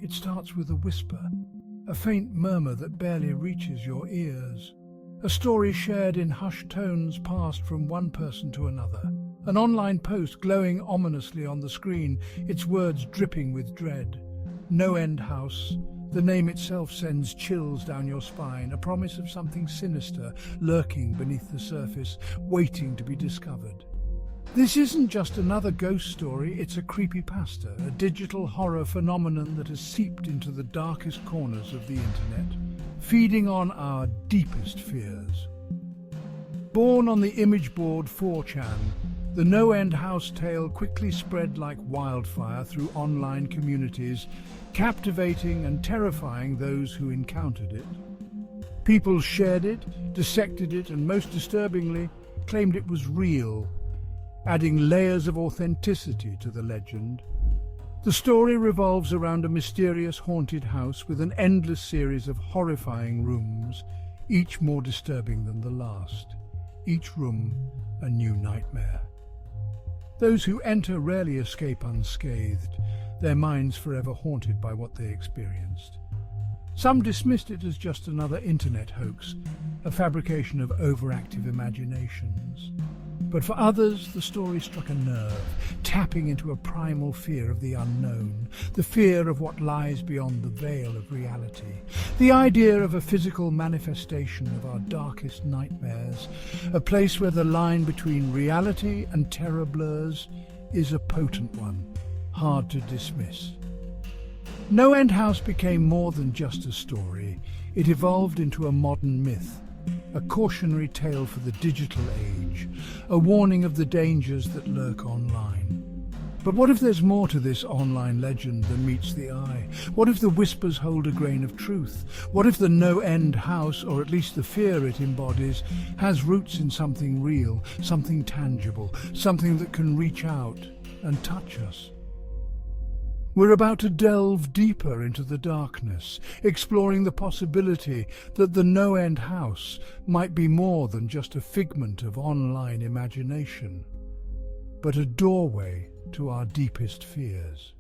It starts with a whisper, a faint murmur that barely reaches your ears. A story shared in hushed tones passed from one person to another. An online post glowing ominously on the screen, its words dripping with dread. NoEnd House. The name itself sends chills down your spine, a promise of something sinister lurking beneath the surface, waiting to be discovered. This isn't just another ghost story, it's a creepypasta, a digital horror phenomenon that has seeped into the darkest corners of the internet, feeding on our deepest fears. Born on the image board 4chan, the NoEnd House tale quickly spread like wildfire through online communities, captivating and terrifying those who encountered it. People shared it, dissected it, and most disturbingly, claimed it was real, adding layers of authenticity to the legend. The story revolves around a mysterious haunted house with an endless series of horrifying rooms, each more disturbing than the last, each room a new nightmare. Those who enter rarely escape unscathed, their minds forever haunted by what they experienced. Some dismissed it as just another internet hoax, a fabrication of overactive imaginations. But for others, the story struck a nerve, tapping into a primal fear of the unknown, the fear of what lies beyond the veil of reality. The idea of a physical manifestation of our darkest nightmares, a place where the line between reality and terror blurs, is a potent one, hard to dismiss. NoEnd House became more than just a story. It evolved into a modern myth, a cautionary tale for the digital age, a warning of the dangers that lurk online. But what if there's more to this online legend than meets the eye? What if the whispers hold a grain of truth? What if the NoEnd House, or at least the fear it embodies, has roots in something real, something tangible, something that can reach out and touch us? We're about to delve deeper into the darkness, exploring the possibility that the NoEnd House might be more than just a figment of online imagination, but a doorway to our deepest fears.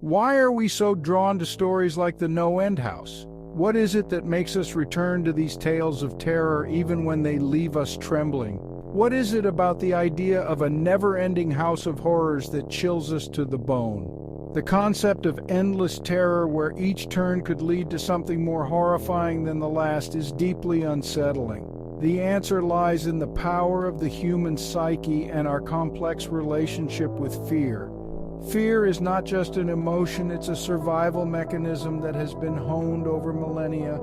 Why are we so drawn to stories like the NoEnd House? What is it that makes us return to these tales of terror even when they leave us trembling? What is it about the idea of a never-ending house of horrors that chills us to the bone? The concept of endless terror where each turn could lead to something more horrifying than the last is deeply unsettling. The answer lies in the power of the human psyche and our complex relationship with fear. Fear is not just an emotion, it's a survival mechanism that has been honed over millennia.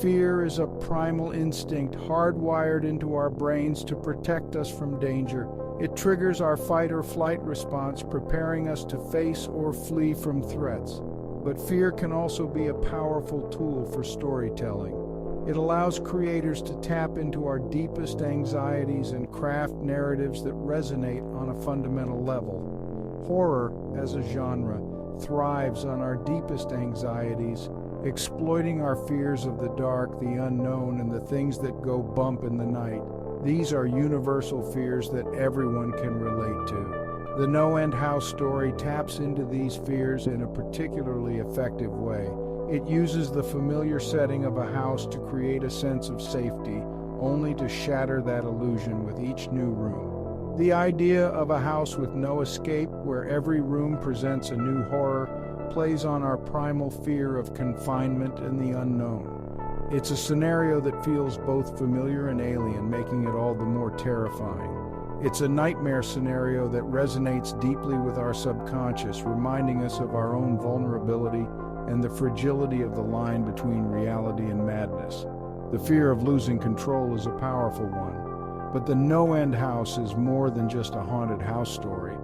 Fear is a primal instinct hardwired into our brains to protect us from danger. It triggers our fight or flight response, preparing us to face or flee from threats. But fear can also be a powerful tool for storytelling. It allows creators to tap into our deepest anxieties and craft narratives that resonate on a fundamental level. Horror, as a genre, thrives on our deepest anxieties, exploiting our fears of the dark, the unknown, and the things that go bump in the night. These are universal fears that everyone can relate to. The NoEnd House story taps into these fears in a particularly effective way. It uses the familiar setting of a house to create a sense of safety, only to shatter that illusion with each new room. The idea of a house with no escape, where every room presents a new horror, plays on our primal fear of confinement and the unknown. It's a scenario that feels both familiar and alien, making it all the more terrifying. It's a nightmare scenario that resonates deeply with our subconscious, reminding us of our own vulnerability and the fragility of the line between reality and madness. The fear of losing control is a powerful one, but the NoEnd House is more than just a haunted house story.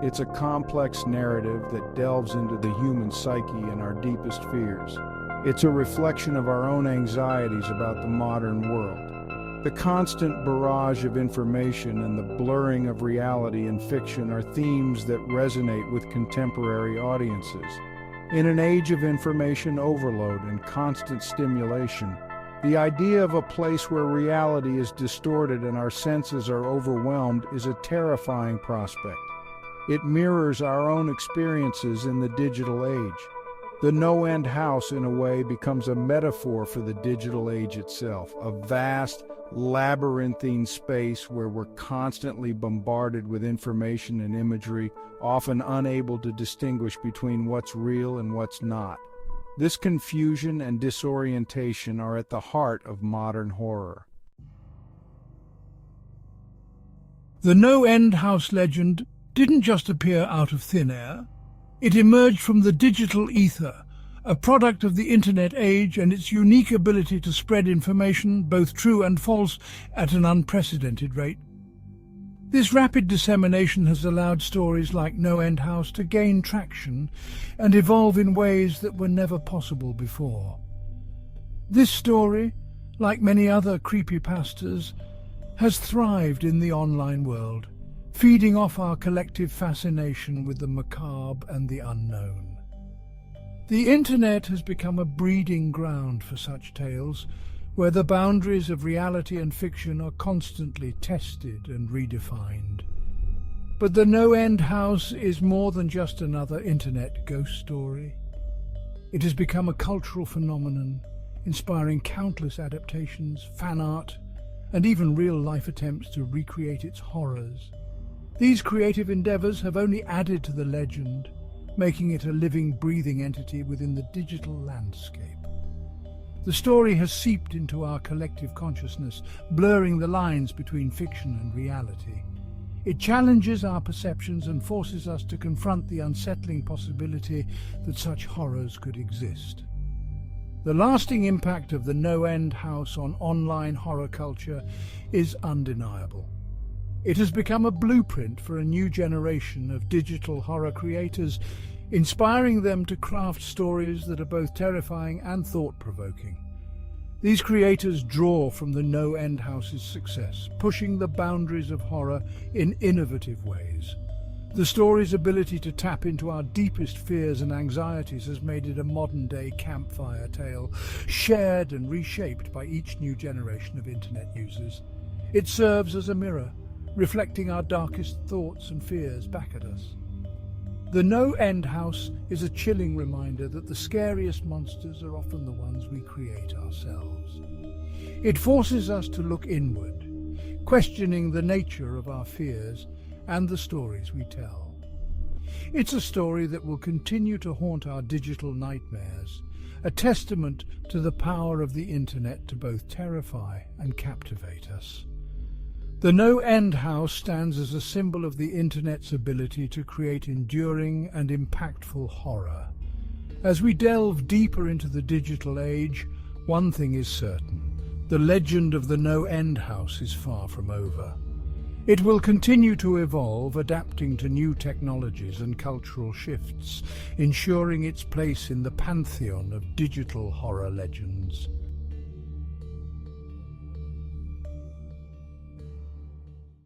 It's a complex narrative that delves into the human psyche and our deepest fears. It's a reflection of our own anxieties about the modern world. The constant barrage of information and the blurring of reality and fiction are themes that resonate with contemporary audiences. In an age of information overload and constant stimulation, the idea of a place where reality is distorted and our senses are overwhelmed is a terrifying prospect. It mirrors our own experiences in the digital age. The no-end house, in a way, becomes a metaphor for the digital age itself, a vast, labyrinthine space where we're constantly bombarded with information and imagery, often unable to distinguish between what's real and what's not. This confusion and disorientation are at the heart of modern horror. The no-end house legend didn't just appear out of thin air. It emerged from the digital ether, a product of the internet age and its unique ability to spread information, both true and false, at an unprecedented rate. This rapid dissemination has allowed stories like NoEnd House to gain traction and evolve in ways that were never possible before. This story, like many other creepypastas, has thrived in the online world, feeding off our collective fascination with the macabre and the unknown. The internet has become a breeding ground for such tales, where the boundaries of reality and fiction are constantly tested and redefined. But the no-end house is more than just another internet ghost story. It has become a cultural phenomenon, inspiring countless adaptations, fan art, and even real-life attempts to recreate its horrors. These creative endeavors have only added to the legend, making it a living, breathing entity within the digital landscape. The story has seeped into our collective consciousness, blurring the lines between fiction and reality. It challenges our perceptions and forces us to confront the unsettling possibility that such horrors could exist. The lasting impact of the no-end house on online horror culture is undeniable. It has become a blueprint for a new generation of digital horror creators, inspiring them to craft stories that are both terrifying and thought-provoking. These creators draw from the no-end house's success, pushing the boundaries of horror in innovative ways. The story's ability to tap into our deepest fears and anxieties has made it a modern-day campfire tale, shared and reshaped by each new generation of internet users. It serves as a mirror, reflecting our darkest thoughts and fears back at us. The no-end house is a chilling reminder that the scariest monsters are often the ones we create ourselves. It forces us to look inward, questioning the nature of our fears and the stories we tell. It's a story that will continue to haunt our digital nightmares, a testament to the power of the internet to both terrify and captivate us. The no-end house stands as a symbol of the internet's ability to create enduring and impactful horror. As we delve deeper into the digital age, one thing is certain: the legend of the no-end house is far from over. It will continue to evolve, adapting to new technologies and cultural shifts, ensuring its place in the pantheon of digital horror legends.